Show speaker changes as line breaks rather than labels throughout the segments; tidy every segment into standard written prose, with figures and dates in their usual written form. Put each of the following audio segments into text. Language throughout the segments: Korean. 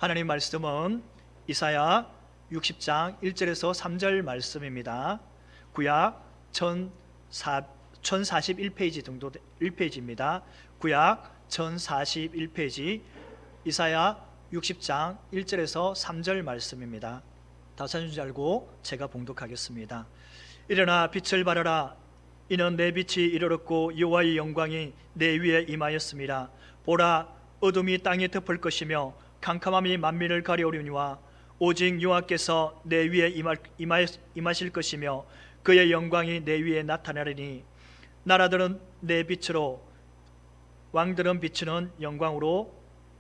하나님 말씀은 이사야 60장 1절에서 3절 말씀입니다. 구약 1041페이지 정도 1페이지입니다. 구약 1041페이지 이사야 60장 1절에서 3절 말씀입니다. 다 찾은 줄 알고 제가 봉독하겠습니다. 일어나 빛을 발하라. 이는 내 빛이 이르렀고 여호와의 영광이 내 위에 임하였습니다. 보라, 어둠이 땅에 덮을 것이며 캄캄함이 만민을 가려우려니와 오직 여호와께서 내 위에 임하실 것이며 그의 영광이 내 위에 나타나리니 나라들은 내 빛으로 왕들은 비추는 영광으로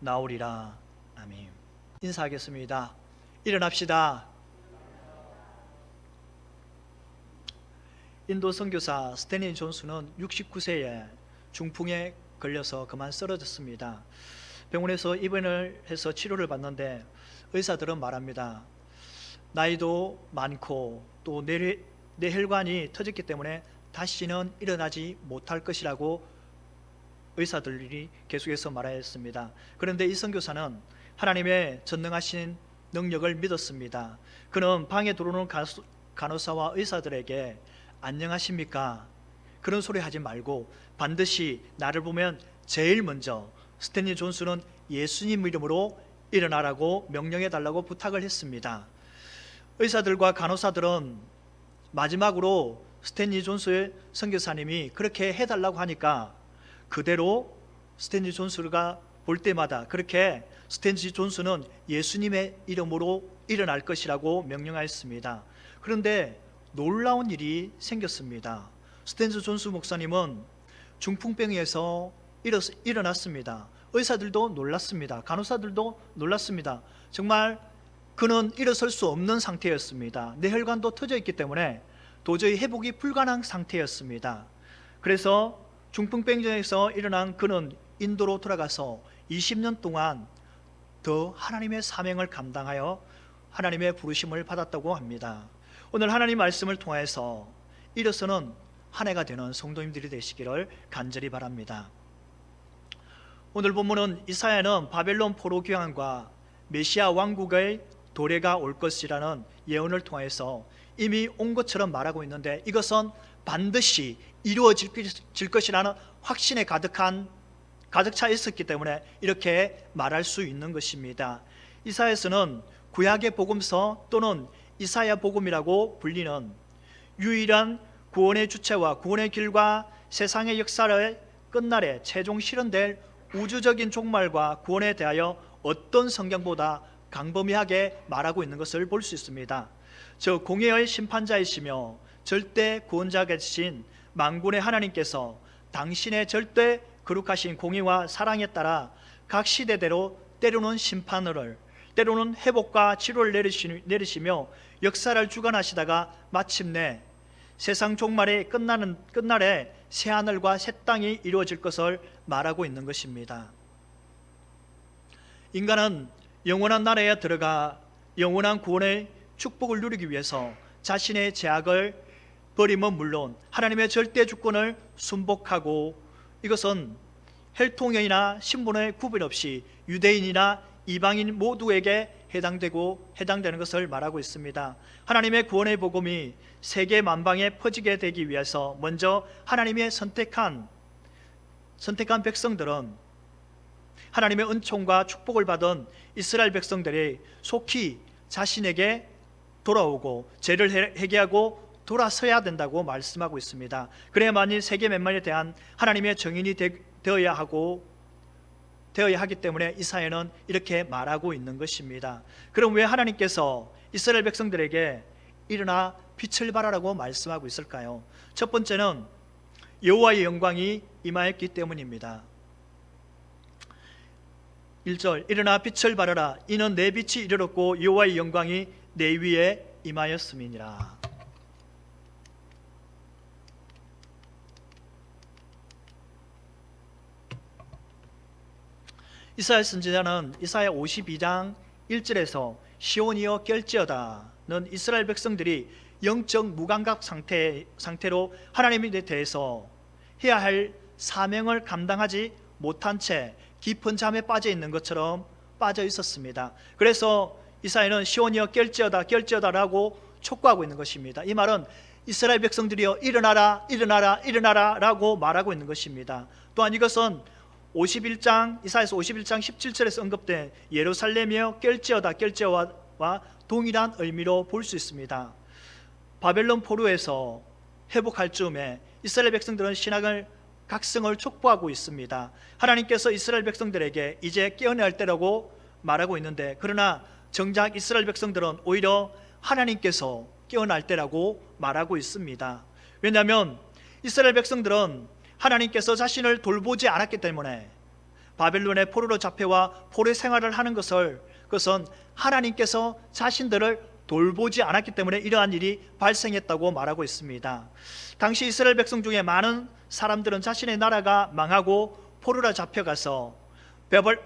나오리라. 아멘. 인사하겠습니다. 일어납시다. 인도 선교사 스탠리 존슨은 69세에 중풍에 걸려서 그만 쓰러졌습니다. 병원에서 입원을 해서 치료를 받는데 의사들은 말합니다. 나이도 많고 또 뇌혈관이 터졌기 때문에 다시는 일어나지 못할 것이라고 의사들이 계속해서 말하였습니다. 그런데 이 선교사는 하나님의 전능하신 능력을 믿었습니다. 그는 방에 들어오는 간호사와 의사들에게 안녕하십니까? 그런 소리 하지 말고 반드시 나를 보면 제일 먼저 스탠리 존슨은 예수님 이름으로 일어나라고 명령해 달라고 부탁을 했습니다. 의사들과 간호사들은 마지막으로 스탠리 존슨 선교사님이 그렇게 해달라고 하니까 그대로 스탠리 존슨가 볼 때마다 그렇게 스탠리 존슨은 예수님의 이름으로 일어날 것이라고 명령하였습니다. 그런데 놀라운 일이 생겼습니다. 스탠리 존슨 목사님은 중풍병에서 일어났습니다. 의사들도 놀랐습니다. 간호사들도 놀랐습니다. 정말 그는 일어설 수 없는 상태였습니다. 뇌혈관도 터져 있기 때문에 도저히 회복이 불가능한 상태였습니다. 그래서 중풍병에서 일어난 그는 인도로 돌아가서 20년 동안 더 하나님의 사명을 감당하여 하나님의 부르심을 받았다고 합니다. 오늘 하나님 말씀을 통해서 일어서는 한 해가 되는 성도님들이 되시기를 간절히 바랍니다. 오늘 본문은 이사야는 바벨론 포로 귀환과 메시아 왕국의 도래가 올 것이라는 예언을 통해서 이미 온 것처럼 말하고 있는데 이것은 반드시 이루어질 것이라는 확신에 가득 차 있었기 때문에 이렇게 말할 수 있는 것입니다. 이사야서는 구약의 복음서 또는 이사야 복음이라고 불리는 유일한 구원의 주체와 구원의 길과 세상의 역사를 끝날에 최종 실현될 우주적인 종말과 구원에 대하여 어떤 성경보다 광범위하게 말하고 있는 것을 볼 수 있습니다. 저 공의의 심판자이시며 절대 구원자이신 만군의 하나님께서 당신의 절대 거룩하신 공의와 사랑에 따라 각 시대대로 때로는 심판을 때로는 회복과 치료를 내리시며 역사를 주관하시다가 마침내 세상 종말의 끝날에 새하늘과 새 땅이 이루어질 것을 말하고 있는 것입니다. 인간은 영원한 나라에 들어가 영원한 구원의 축복을 누리기 위해서 자신의 죄악을 버림은 물론 하나님의 절대 주권을 순복하고 이것은 혈통이나 신분의 구분 없이 유대인이나 이방인 모두에게 해당되는 것을 말하고 있습니다. 하나님의 구원의 복음이 세계 만방에 퍼지게 되기 위해서 먼저 하나님의 선택한 백성들은 하나님의 은총과 축복을 받은 이스라엘 백성들이 속히 자신에게 돌아오고 죄를 회개하고 돌아서야 된다고 말씀하고 있습니다. 그래야만이 세계 만민에 대한 하나님의 정인이 되어야 하기 때문에 이사야는 이렇게 말하고 있는 것입니다. 그럼 왜 하나님께서 이스라엘 백성들에게 일어나 빛을 발하라고 말씀하고 있을까요? 첫 번째는 여호와의 영광이 임하였기 때문입니다. 1절 일어나 빛을 발하라. 이는 내 빛이 이르렀고 여호와의 영광이 내 위에 임하였음이니라. 이사야 선지자는 이사야 52장 1절에서 시온이여 깰지어다는 이스라엘 백성들이 영적 무감각 상태로 하나님에 대해서 해야 할 사명을 감당하지 못한 채 깊은 잠에 빠져 있는 것처럼 빠져 있었습니다. 그래서 이사야는 시온이여 깰지어다 깰지어다라고 촉구하고 있는 것입니다. 이 말은 이스라엘 백성들이여 일어나라 일어나라 일어나라 라고 말하고 있는 것입니다. 또한 이것은 51장 이사야서 51장 17절에서 언급된 예루살렘이여 깰지어다 깰지어와 동일한 의미로 볼 수 있습니다. 바벨론 포로에서 회복할 즈음에 이스라엘 백성들은 신앙을 각성을 촉구하고 있습니다. 하나님께서 이스라엘 백성들에게 이제 깨어나야 할 때라고 말하고 있는데, 그러나 정작 이스라엘 백성들은 오히려 하나님께서 깨어날 때라고 말하고 있습니다. 왜냐하면 이스라엘 백성들은 하나님께서 자신을 돌보지 않았기 때문에 바벨론의 포로로 잡혀와 포로 생활을 하는 그것은 하나님께서 자신들을 돌보지 않았기 때문에 이러한 일이 발생했다고 말하고 있습니다. 당시 이스라엘 백성 중에 많은 사람들은 자신의 나라가 망하고 포로로 잡혀가서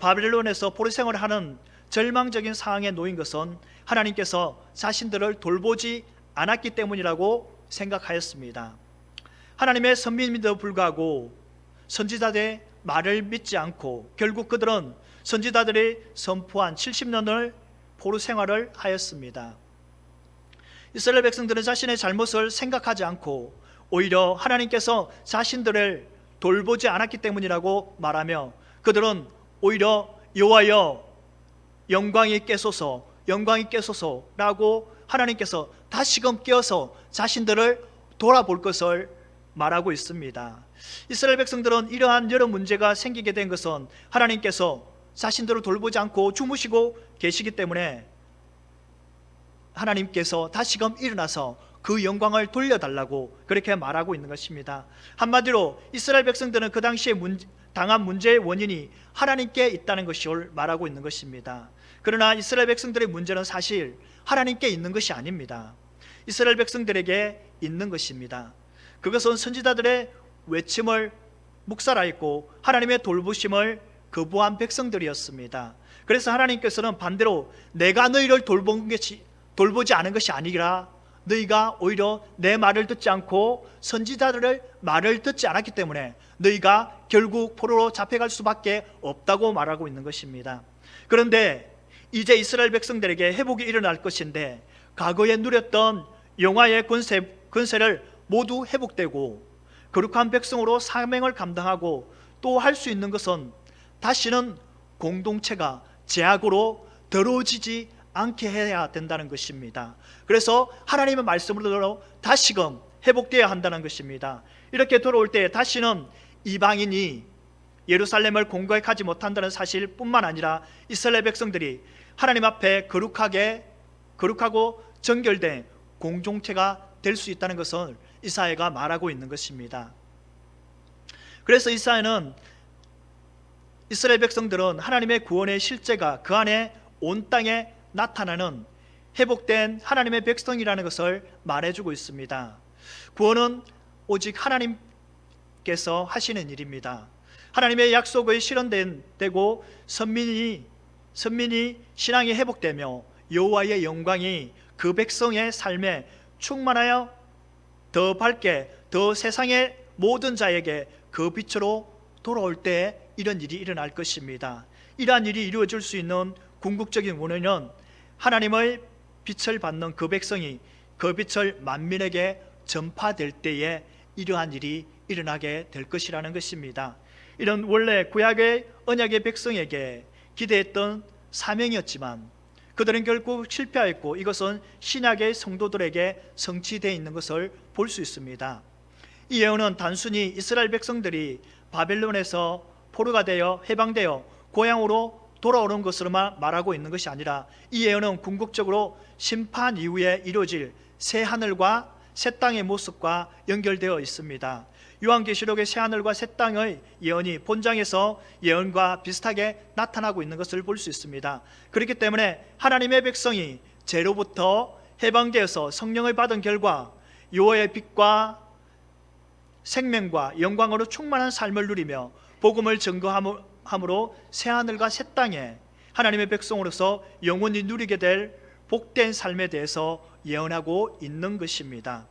바벨론에서 포로 생활을 하는 절망적인 상황에 놓인 것은 하나님께서 자신들을 돌보지 않았기 때문이라고 생각하였습니다. 하나님의 선민임에도 불구하고 선지자들의 말을 믿지 않고 결국 그들은 선지자들이 선포한 70년을 포로 생활을 하였습니다. 이스라엘 백성들은 자신의 잘못을 생각하지 않고 오히려 하나님께서 자신들을 돌보지 않았기 때문이라고 말하며 그들은 오히려 여호와여 영광이 깨소서 영광이 깨소서라고 하나님께서 다시금 깨어서 자신들을 돌아볼 것을 말하고 있습니다. 이스라엘 백성들은 이러한 여러 문제가 생기게 된 것은 하나님께서 자신들을 돌보지 않고 주무시고 계시기 때문에 하나님께서 다시금 일어나서 그 영광을 돌려달라고 그렇게 말하고 있는 것입니다. 한마디로 이스라엘 백성들은 그 당시에 당한 문제의 원인이 하나님께 있다는 것을 말하고 있는 것입니다. 그러나 이스라엘 백성들의 문제는 사실 하나님께 있는 것이 아닙니다. 이스라엘 백성들에게 있는 것입니다. 그것은 선지자들의 외침을 묵살하였고 하나님의 돌보심을 거부한 백성들이었습니다. 그래서 하나님께서는 반대로 내가 너희를 돌보지 않은 것이 아니라 너희가 오히려 내 말을 듣지 않고 선지자들의 말을 듣지 않았기 때문에 너희가 결국 포로로 잡혀갈 수밖에 없다고 말하고 있는 것입니다. 그런데 이제 이스라엘 백성들에게 회복이 일어날 것인데 과거에 누렸던 영화의 권세를 모두 회복되고 거룩한 백성으로 사명을 감당하고 또 할 수 있는 것은 다시는 공동체가 죄악으로 더러워지지 않게 해야 된다는 것입니다. 그래서 하나님의 말씀으로 다시금 회복되어야 한다는 것입니다. 이렇게 돌아올 때 다시는 이방인이 예루살렘을 공격하지 못한다는 사실뿐만 아니라 이스라엘 백성들이 하나님 앞에 거룩하고 정결된 공동체가 될 수 있다는 것을 이사야가 말하고 있는 것입니다. 그래서 이사야는 이스라엘 백성들은 하나님의 구원의 실제가 그 안에 온 땅에 나타나는 회복된 하나님의 백성이라는 것을 말해주고 있습니다. 구원은 오직 하나님께서 하시는 일입니다. 하나님의 약속의 실현되고 선민이 신앙이 회복되며 여호와의 영광이 그 백성의 삶에 충만하여 더 밝게 더 세상의 모든 자에게 그 빛으로 돌아올 때 이런 일이 일어날 것입니다. 이러한 일이 이루어질 수 있는 궁극적인 원인은 하나님의 빛을 받는 그 백성이 그 빛을 만민에게 전파될 때에 이러한 일이 일어나게 될 것이라는 것입니다. 이런 원래 구약의 언약의 백성에게 기대했던 사명이었지만 그들은 결국 실패하였고 이것은 신약의 성도들에게 성취되어 있는 것을 볼 수 있습니다. 이 예언은 단순히 이스라엘 백성들이 바벨론에서 포로가 되어 해방되어 고향으로 돌아오는 것으로만 말하고 있는 것이 아니라 이 예언은 궁극적으로 심판 이후에 이루어질 새 하늘과 새 땅의 모습과 연결되어 있습니다. 요한계시록의 새 하늘과 새 땅의 예언이 본장에서 예언과 비슷하게 나타나고 있는 것을 볼 수 있습니다. 그렇기 때문에 하나님의 백성이 죄로부터 해방되어서 성령을 받은 결과 여호와의 빛과 생명과 영광으로 충만한 삶을 누리며 복음을 증거함으로 새 하늘과 새 땅에 하나님의 백성으로서 영원히 누리게 될 복된 삶에 대해서 예언하고 있는 것입니다.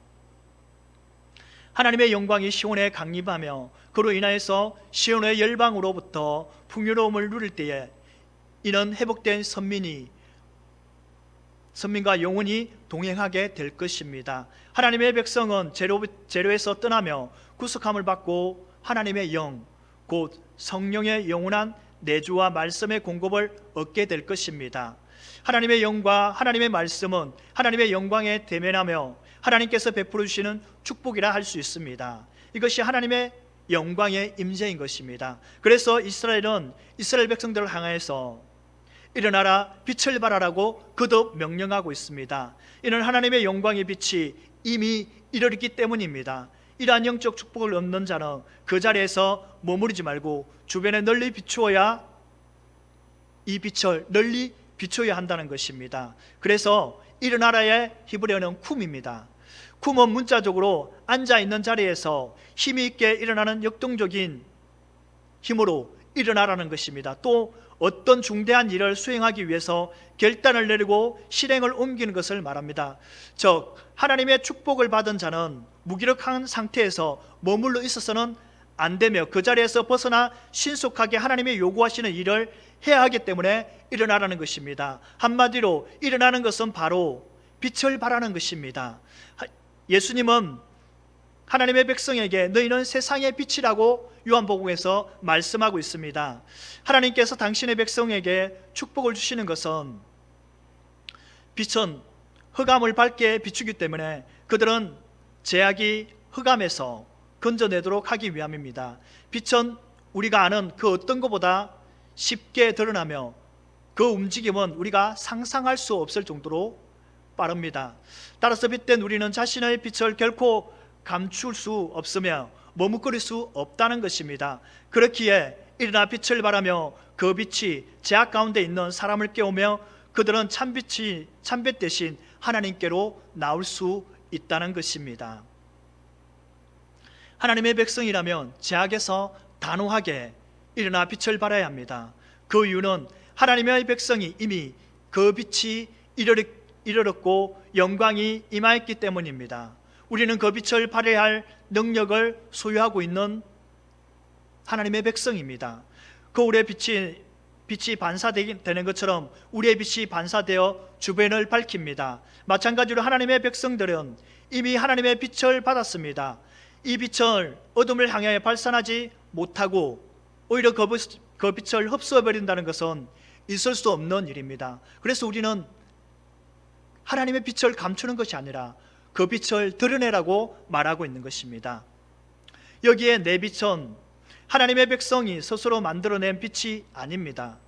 하나님의 영광이 시온에 강림하며 그로 인하여서 시온의 열방으로부터 풍요로움을 누릴 때에 이는 회복된 선민과 영원히 동행하게 될 것입니다. 하나님의 백성은 재료에서 떠나며 구속함을 받고 하나님의 영, 곧 성령의 영원한 내주와 말씀의 공급을 얻게 될 것입니다. 하나님의 영과 하나님의 말씀은 하나님의 영광에 대면하며 하나님께서 베풀어 주시는 축복이라 할 수 있습니다. 이것이 하나님의 영광의 임재인 것입니다. 그래서 이스라엘은 이스라엘 백성들을 향해서 일어나라 빛을 발하라고 거듭 명령하고 있습니다. 이는 하나님의 영광의 빛이 이미 이르렀기 때문입니다. 이러한 영적 축복을 얻는 자는 그 자리에서 머무르지 말고 주변에 널리 비추어야, 이 빛을 널리 비춰야 한다는 것입니다. 그래서 일어나라의 히브리어는 쿰입니다. 쿰은 문자적으로 앉아있는 자리에서 힘이 있게 일어나는 역동적인 힘으로 일어나라는 것입니다. 또 어떤 중대한 일을 수행하기 위해서 결단을 내리고 실행을 옮기는 것을 말합니다. 즉 하나님의 축복을 받은 자는 무기력한 상태에서 머물러 있어서는 안 되며 그 자리에서 벗어나 신속하게 하나님의 요구하시는 일을 해야 하기 때문에 일어나라는 것입니다. 한마디로 일어나는 것은 바로 빛을 발하는 것입니다. 예수님은 하나님의 백성에게 너희는 세상의 빛이라고 요한복음에서 말씀하고 있습니다. 하나님께서 당신의 백성에게 축복을 주시는 것은, 빛은 흑암을 밝게 비추기 때문에 그들은 죄악이 흑암에서 건져내도록 하기 위함입니다. 빛은 우리가 아는 그 어떤 것보다 쉽게 드러나며 그 움직임은 우리가 상상할 수 없을 정도로 빠릅니다. 따라서 빛된 우리는 자신의 빛을 결코 감출 수 없으며 머뭇거릴 수 없다는 것입니다. 그렇기에 일어나 빛을 발하며 그 빛이 죄악 가운데 있는 사람을 깨우며 그들은 참빛 대신 하나님께로 나올 수 있다는 것입니다. 하나님의 백성이라면 죄악에서 단호하게 일어나 빛을 발해야 합니다. 그 이유는 하나님의 백성이 이미 그 빛이 이르렀고 영광이 임하였기 때문입니다. 우리는 그 빛을 발해야 할 능력을 소유하고 있는 하나님의 백성입니다. 거울의 빛이 반사되는 것처럼 우리의 빛이 반사되어 주변을 밝힙니다. 마찬가지로 하나님의 백성들은 이미 하나님의 빛을 받았습니다. 이 빛을 어둠을 향해 발산하지 못하고 오히려 그 빛을 흡수해버린다는 것은 있을 수 없는 일입니다. 그래서 우리는 하나님의 빛을 감추는 것이 아니라 그 빛을 드러내라고 말하고 있는 것입니다. 여기에 내 빛은 하나님의 백성이 스스로 만들어낸 빛이 아닙니다.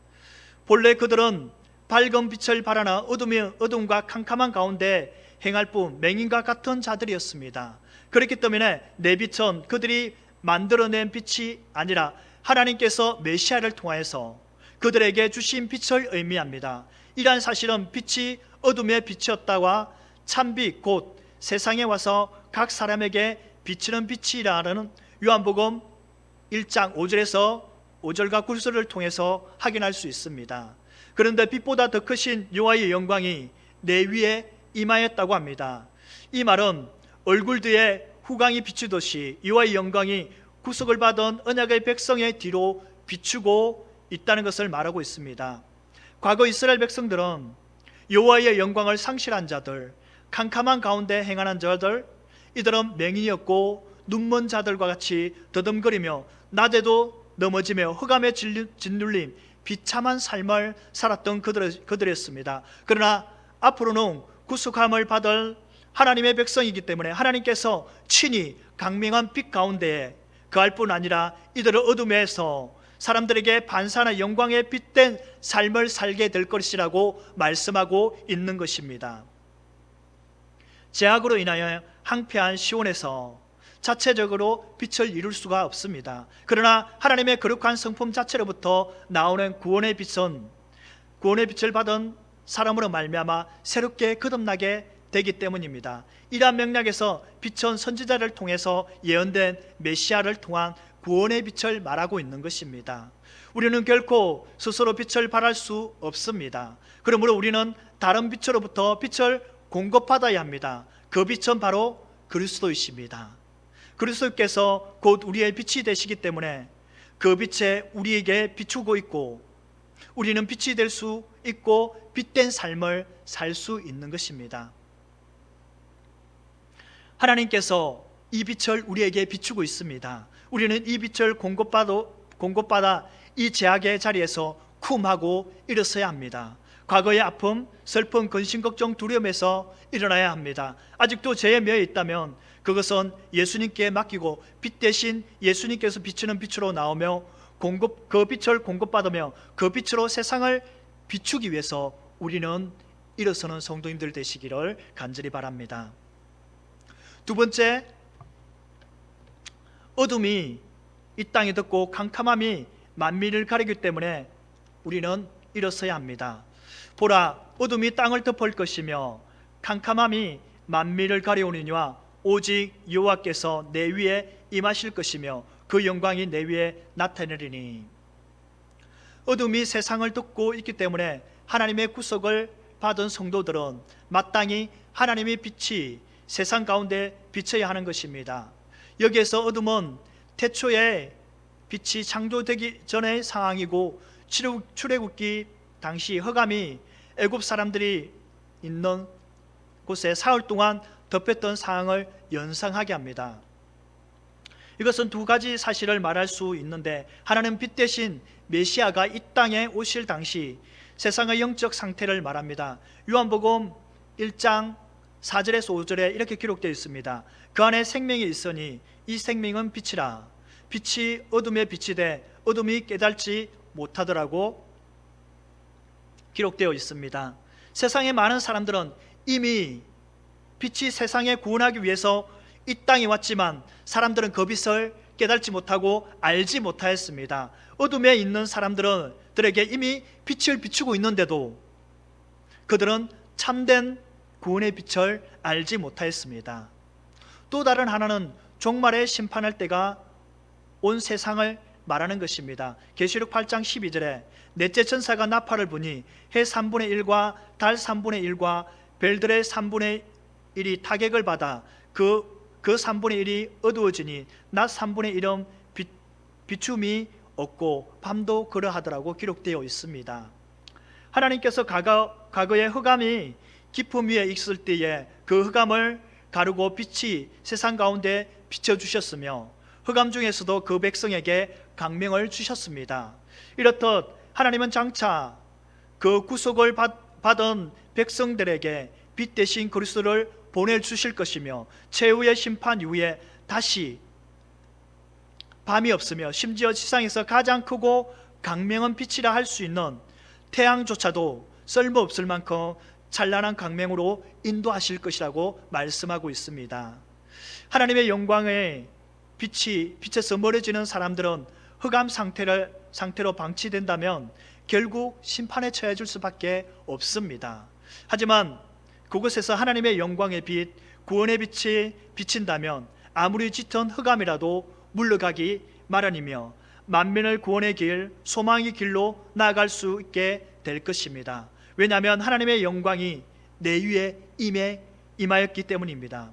본래 그들은 밝은 빛을 발하나 어둠과 캄캄한 가운데 행할 뿐 맹인과 같은 자들이었습니다. 그렇기 때문에 내 빛은 그들이 만들어낸 빛이 아니라 하나님께서 메시아를 통하여서 그들에게 주신 빛을 의미합니다. 이러한 사실은 빛이 어둠의 빛이었다와 참빛 곧 세상에 와서 각 사람에게 비치는 빛이라는 요한복음 1장 5절에서 5절과 9절을 통해서 확인할 수 있습니다. 그런데 빛보다 더 크신 여호와의 영광이 내 위에 임하였다고 합니다. 이 말은 얼굴 뒤에 후광이 비추듯이 여호와의 영광이 구속을 받은 언약의 백성의 뒤로 비추고 있다는 것을 말하고 있습니다. 과거 이스라엘 백성들은 여호와의 영광을 상실한 자들, 캄캄한 가운데 행하는 자들, 이들은 맹인이었고 눈먼 자들과 같이 더듬거리며 낮에도 넘어지며 흑암에 짓눌림 비참한 삶을 살았던 그들이었습니다. 그러나 앞으로는 구속함을 받을 하나님의 백성이기 때문에 하나님께서 친히 강명한 빛 가운데에 거할 뿐 아니라 이들을 어둠에서 사람들에게 반사나 영광에 빛된 삶을 살게 될 것이라고 말씀하고 있는 것입니다. 죄악으로 인하여 황폐한 시온에서 자체적으로 빛을 이룰 수가 없습니다. 그러나 하나님의 거룩한 성품 자체로부터 나오는 구원의 빛은 구원의 빛을 받은 사람으로 말미암아 새롭게 거듭나게 되기 때문입니다. 이러한 맥락에서 빛은 선지자를 통해서 예언된 메시아를 통한 구원의 빛을 말하고 있는 것입니다. 우리는 결코 스스로 빛을 발할 수 없습니다. 그러므로 우리는 다른 빛으로부터 빛을 공급받아야 합니다. 그 빛은 바로 그리스도이십니다. 그리스도께서 곧 우리의 빛이 되시기 때문에 그 빛에 우리에게 비추고 있고 우리는 빛이 될 수 있고 빛된 삶을 살 수 있는 것입니다. 하나님께서 이 빛을 우리에게 비추고 있습니다. 우리는 이 빛을 공급받아 이 제약의 자리에서 쿰하고 일어서야 합니다. 과거의 아픔, 슬픔, 근심, 걱정, 두려움에서 일어나야 합니다. 아직도 죄에 매여 있다면 그것은 예수님께 맡기고 빛 대신 예수님께서 비추는 빛으로 나오며 그 빛을 공급받으며 그 빛으로 세상을 비추기 위해서 우리는 일어서는 성도님들 되시기를 간절히 바랍니다. 두 번째, 어둠이 이 땅에 덮고 캄캄함이 만민을 가리기 때문에 우리는 일어서야 합니다. 보라, 어둠이 땅을 덮을 것이며 캄캄함이 만민을 가려오느니와 오직 여호와께서 내 위에 임하실 것이며 그 영광이 내 위에 나타내리니. 어둠이 세상을 덮고 있기 때문에 하나님의 구속을 받은 성도들은 마땅히 하나님의 빛이 세상 가운데 비쳐야 하는 것입니다. 여기에서 어둠은 태초에 빛이 창조되기 전의 상황이고 출애굽기 당시 흑암이 애굽 사람들이 있는 곳에 사흘 동안 덮였던 상황을 연상하게 합니다. 이것은 두 가지 사실을 말할 수 있는데, 하나는 빛 대신 메시아가 이 땅에 오실 당시 세상의 영적 상태를 말합니다. 요한복음 1장 4절에서 5절에 이렇게 기록되어 있습니다. 그 안에 생명이 있으니 이 생명은 빛이라. 빛이 어둠에 빛이 돼 어둠이 깨달지 못하더라고 기록되어 있습니다. 세상의 많은 사람들은 이미 빛이 세상에 구원하기 위해서 이 땅에 왔지만 사람들은 그 빛을 깨달지 못하고 알지 못하였습니다. 어둠에 있는 사람들에게 이미 빛을 비추고 있는데도 그들은 참된 구원의 빛을 알지 못하였습니다. 또 다른 하나는 종말의 심판할 때가 온 세상을 말하는 것입니다. 계시록 8장 12절에 넷째 천사가 나팔을 부니 해 3분의 1과 달 3분의 1과 별들의 3분의 1이 타격을 받아 그 3분의 1이 어두워지니 낮 3분의 1은 비춤이 없고 밤도 그러하더라고 기록되어 있습니다. 하나님께서 과거의 흑암이 깊음 위에 있을 때에 그 흑암을 가르고 빛이 세상 가운데 비춰주셨으며 흑암 중에서도 그 백성에게 강명을 주셨습니다. 이렇듯 하나님은 장차 그 구속을 받은 백성들에게 빛 대신 그리스도를 보내주실 것이며 최후의 심판 이후에 다시 밤이 없으며 심지어 세상에서 가장 크고 강명한 빛이라 할 수 있는 태양조차도 쓸모없을 만큼 찬란한 강명으로 인도하실 것이라고 말씀하고 있습니다. 하나님의 영광의 빛에서 멀어지는 사람들은 흑암 상태로 방치된다면 결국 심판에 처해질 수밖에 없습니다. 하지만 그곳에서 하나님의 영광의 빛, 구원의 빛이 비친다면 아무리 짙은 흑암이라도 물러가기 마련이며 만민을 구원의 길, 소망의 길로 나아갈 수 있게 될 것입니다. 왜냐하면 하나님의 영광이 내 위에 임하였기 때문입니다.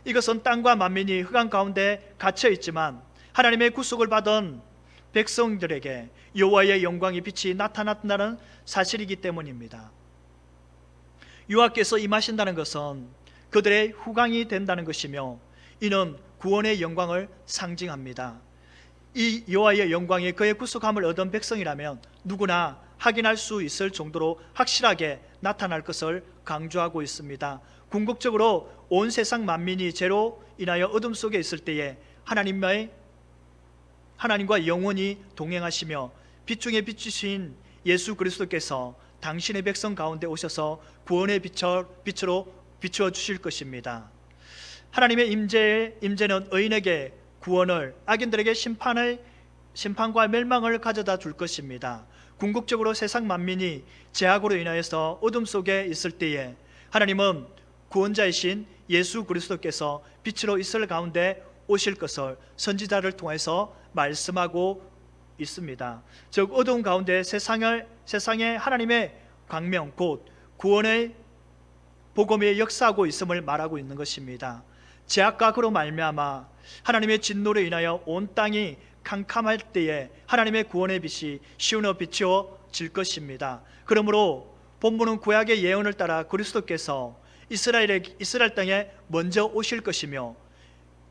이것은 땅과 만민이 흑암 가운데 갇혀 있지만 하나님의 구속을 받은 백성들에게 여호와의 영광의 빛이 나타났다는 사실이기 때문입니다. 여호와께서 임하신다는 것은 그들의 후광이 된다는 것이며 이는 구원의 영광을 상징합니다. 이 여호와의 영광이 그의 구속함을 얻은 백성이라면 누구나 확인할 수 있을 정도로 확실하게 나타날 것을 강조하고 있습니다. 궁극적으로 온 세상 만민이 죄로 인하여 어둠 속에 있을 때에 하나님과 영원히 동행하시며 빛 중에 빛이신 예수 그리스도께서 당신의 백성 가운데 오셔서 구원의 빛으로 비추어 주실 것입니다. 하나님의 임재는 의인에게 구원을, 악인들에게 심판과 멸망을 가져다 줄 것입니다. 궁극적으로 세상 만민이 죄악으로 인하여서 어둠 속에 있을 때에 하나님은 구원자이신 예수 그리스도께서 빛으로 이스라엘 가운데 오실 것을 선지자를 통해서 말씀하고 있습니다. 즉 어두운 가운데 세상에 하나님의 광명 곧 구원의 복음이 역사하고 있음을 말하고 있는 것입니다. 죄악과 그로 말미암아 하나님의 진노로 인하여 온 땅이 캄캄할 때에 하나님의 구원의 빛이 시온에 비추어 이루어질 것입니다. 그러므로 본문은 구약의 예언을 따라 그리스도께서 이스라엘 땅에 먼저 오실 것이며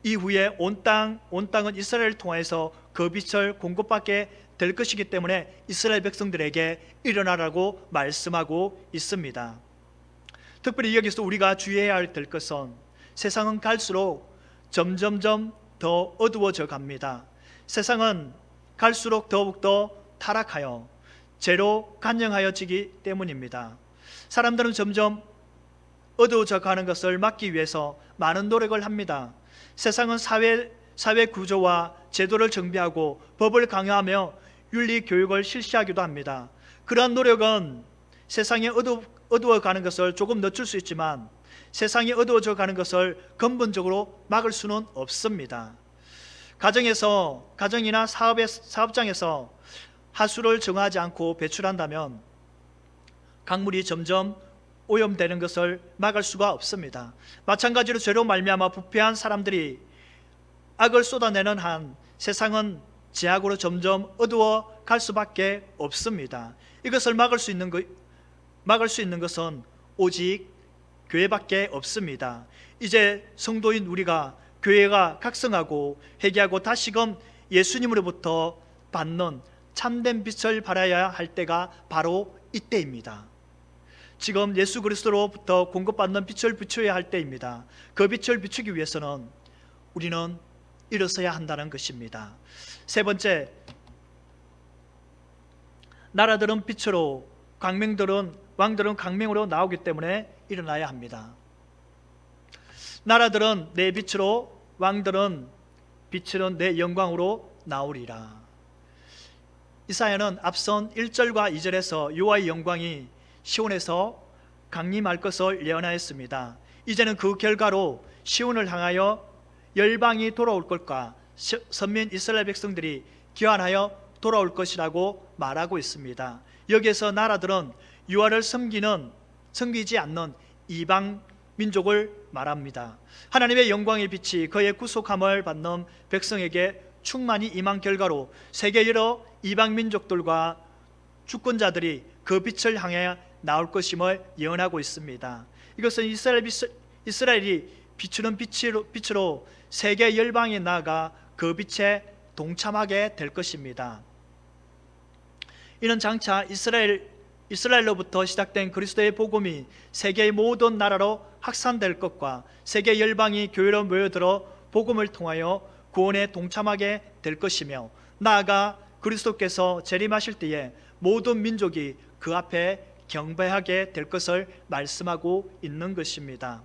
이후에 온 땅은 이스라엘을 통하여서 그 빛을 공급받게 될 것이기 때문에 이스라엘 백성들에게 일어나라고 말씀하고 있습니다. 특별히 여기서 우리가 주의해야 될 것은 세상은 갈수록 점점점 더 어두워져 갑니다. 세상은 갈수록 더욱더 타락하여 죄로 간영하여지기 때문입니다. 사람들은 점점 어두워져 가는 것을 막기 위해서 많은 노력을 합니다. 세상은 사회 구조와 제도를 정비하고 법을 강화하며 윤리 교육을 실시하기도 합니다. 그러한 노력은 세상이 어두워가는 것을 조금 늦출 수 있지만 세상이 어두워져 가는 것을 근본적으로 막을 수는 없습니다. 가정이나 사업장에서 하수를 정하지 않고 배출한다면 강물이 점점 오염되는 것을 막을 수가 없습니다. 마찬가지로 죄로 말미암아 부패한 사람들이 악을 쏟아내는 한 세상은 죄악으로 점점 어두워 갈 수밖에 없습니다. 이것을 막을 수 있는 것은 오직 교회밖에 없습니다. 이제 성도인 우리가 교회가 각성하고 회개하고 다시금 예수님으로부터 받는 참된 빛을 발하여야 할 때가 바로 이때입니다. 지금 예수 그리스도로부터 공급받는 빛을 비춰야 할 때입니다. 그 빛을 비추기 위해서는 우리는 일어서야 한다는 것입니다. 세 번째, 나라들은 빛으로, 왕들은 광명으로 나오기 때문에 일어나야 합니다. 나라들은 내 빛으로, 왕들은 빛으로 내 영광으로 나오리라. 이사야는 앞선 1절과 2절에서 여호와의 영광이 시온에서 강림할 것을 예언하였습니다. 이제는 그 결과로 시온을 향하여 열방이 돌아올 것과 선민 이스라엘 백성들이 귀환하여 돌아올 것이라고 말하고 있습니다. 여기에서 나라들은 여호와를 섬기지 않는 이방 민족을 말합니다. 하나님의 영광의 빛이 그의 구속함을 받는 백성에게 충만히 임한 결과로 세계 여러 이방 민족들과 주권자들이 그 빛을 향해 나올 것임을 예언하고 있습니다. 이것은 이스라엘이 비추는 빛으로 세계 열방에 나아가 그 빛에 동참하게 될 것입니다. 이는 장차 이스라엘로부터 시작된 그리스도의 복음이 세계의 모든 나라로 확산될 것과 세계 열방이 교회로 모여들어 복음을 통하여 구원에 동참하게 될 것이며, 나아가 그리스도께서 재림하실 때에 모든 민족이 그 앞에 경배하게 될 것을 말씀하고 있는 것입니다.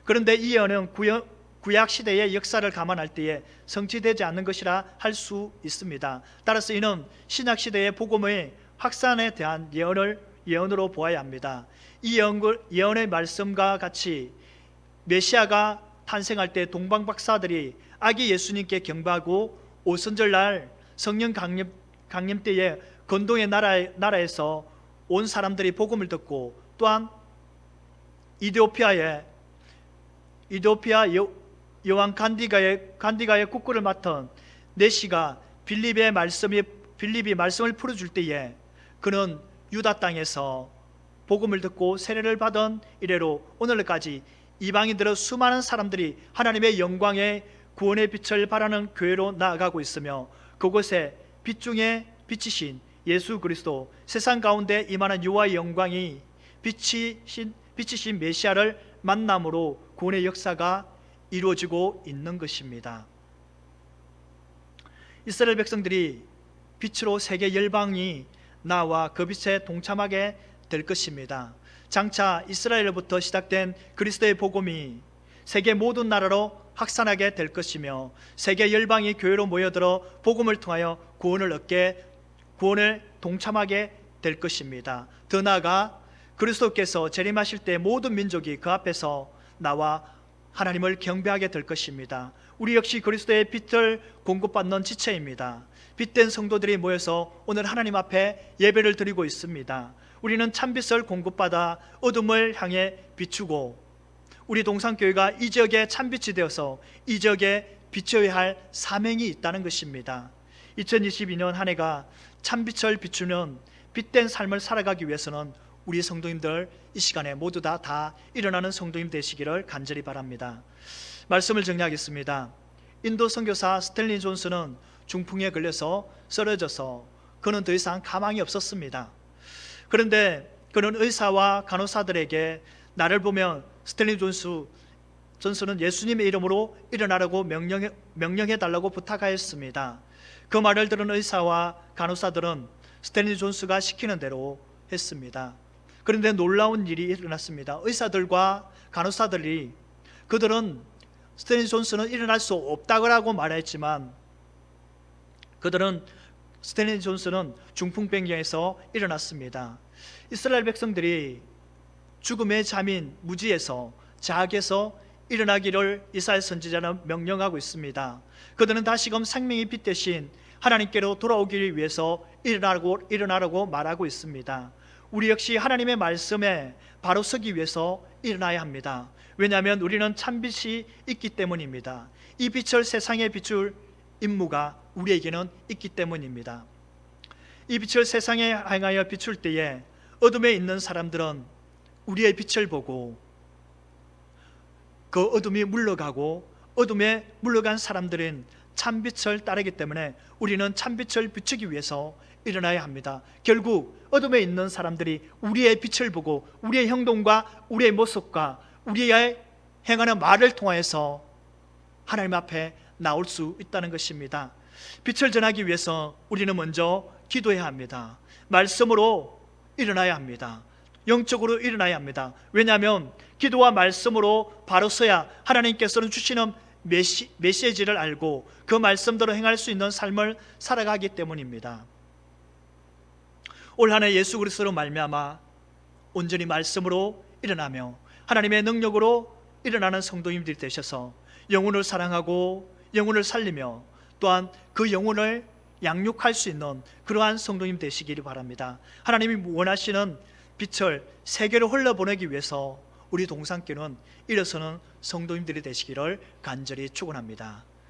그런데 이 예언은 구약 시대의 역사를 감안할 때에 성취되지 않는 것이라 할 수 있습니다. 따라서 이는 신약 시대의 복음의 확산에 대한 예언으로 보아야 합니다. 이 예언의 말씀과 같이 메시아가 탄생할 때 동방 박사들이 아기 예수님께 경배하고 오순절날 성령 강림 때에 건동의 나라에서 온 사람들이 복음을 듣고, 또한 이디오피아 여왕 간디가의 국구를 맡은 네시가 빌립이 말씀을 풀어줄 때에 그는 유다 땅에서 복음을 듣고 세례를 받은 이래로 오늘까지 이방인들의 수많은 사람들이 하나님의 영광의 구원의 빛을 발하는 교회로 나아가고 있으며, 그곳에 빛 중에 빛이신 예수 그리스도, 세상 가운데 임하는 여호와의 영광이 빛이신 메시아를 만남으로 구원의 역사가 이루어지고 있는 것입니다. 이스라엘 백성들이 빛으로 세계 열방이 나와 그 빛에 동참하게 될 것입니다. 장차 이스라엘로부터 시작된 그리스도의 복음이 세계 모든 나라로 확산하게 될 것이며, 세계 열방이 교회로 모여들어 복음을 통하여 구원을 동참하게 될 것입니다. 더 나아가 그리스도께서 재림하실 때 모든 민족이 그 앞에서 나와 하나님을 경배하게 될 것입니다. 우리 역시 그리스도의 빛을 공급받는 지체입니다. 빛된 성도들이 모여서 오늘 하나님 앞에 예배를 드리고 있습니다. 우리는 참빛을 공급받아 어둠을 향해 비추고, 우리 동산교회가 이 지역의 참빛이 되어서 이 지역에 비춰야 할 사명이 있다는 것입니다. 2022년 한 해가 참빛을 비추는 빛된 삶을 살아가기 위해서는 우리 성도님들 이 시간에 모두 다 일어나는 성도님 되시기를 간절히 바랍니다. 말씀을 정리하겠습니다. 인도 선교사 스탠리 존슨은 중풍에 걸려서 쓰러져서 그는 더 이상 가망이 없었습니다. 그런데 그는 의사와 간호사들에게 나를 보면 스탠리 존슨은 예수님의 이름으로 일어나라고 명령해 달라고 부탁하였습니다. 그 말을 들은 의사와 간호사들은 스탠리 존슨가 시키는 대로 했습니다. 그런데 놀라운 일이 일어났습니다. 의사들과 간호사들이 그들은 스탠리 존슨은 일어날 수 없다고 말했지만 스탠리 존슨은 중풍병에서 일어났습니다. 이스라엘 백성들이 죽음의 잠인 무지에서 자학에서 일어나기를 이사야 선지자는 명령하고 있습니다. 그들은 다시금 생명의 빛 대신 하나님께로 돌아오기 위해서 일어나라고 말하고 있습니다. 우리 역시 하나님의 말씀에 바로 서기 위해서 일어나야 합니다. 왜냐하면 우리는 참빛이 있기 때문입니다. 이 빛을 세상에 비출 임무가 우리에게는 있기 때문입니다. 이 빛을 세상에 향하여 비출 때에 어둠에 있는 사람들은 우리의 빛을 보고 그 어둠이 물러가고 어둠에 물러간 사람들은 참빛을 따르기 때문에 우리는 참빛을 비추기 위해서 일어나야 합니다. 결국 어둠에 있는 사람들이 우리의 빛을 보고 우리의 행동과 우리의 모습과 우리의 행하는 말을 통하여서 하나님 앞에 나올 수 있다는 것입니다. 빛을 전하기 위해서 우리는 먼저 기도해야 합니다. 말씀으로 일어나야 합니다. 영적으로 일어나야 합니다. 왜냐하면 기도와 말씀으로 바로 서야 하나님께서는 주시는 메시지를 알고 그 말씀대로 행할 수 있는 삶을 살아가기 때문입니다. 올 한 해 예수 그리스도로 말미암아 온전히 말씀으로 일어나며 하나님의 능력으로 일어나는 성도님들이 되셔서 영혼을 사랑하고 영혼을 살리며 또한 그 영혼을 양육할 수 있는 그러한 성도님 되시기를 바랍니다. 하나님이 원하시는 빛을 세계로 흘러보내기 위해서 우리 동산교는 일어서는 성도님들이 되시기를 간절히 축원합니다.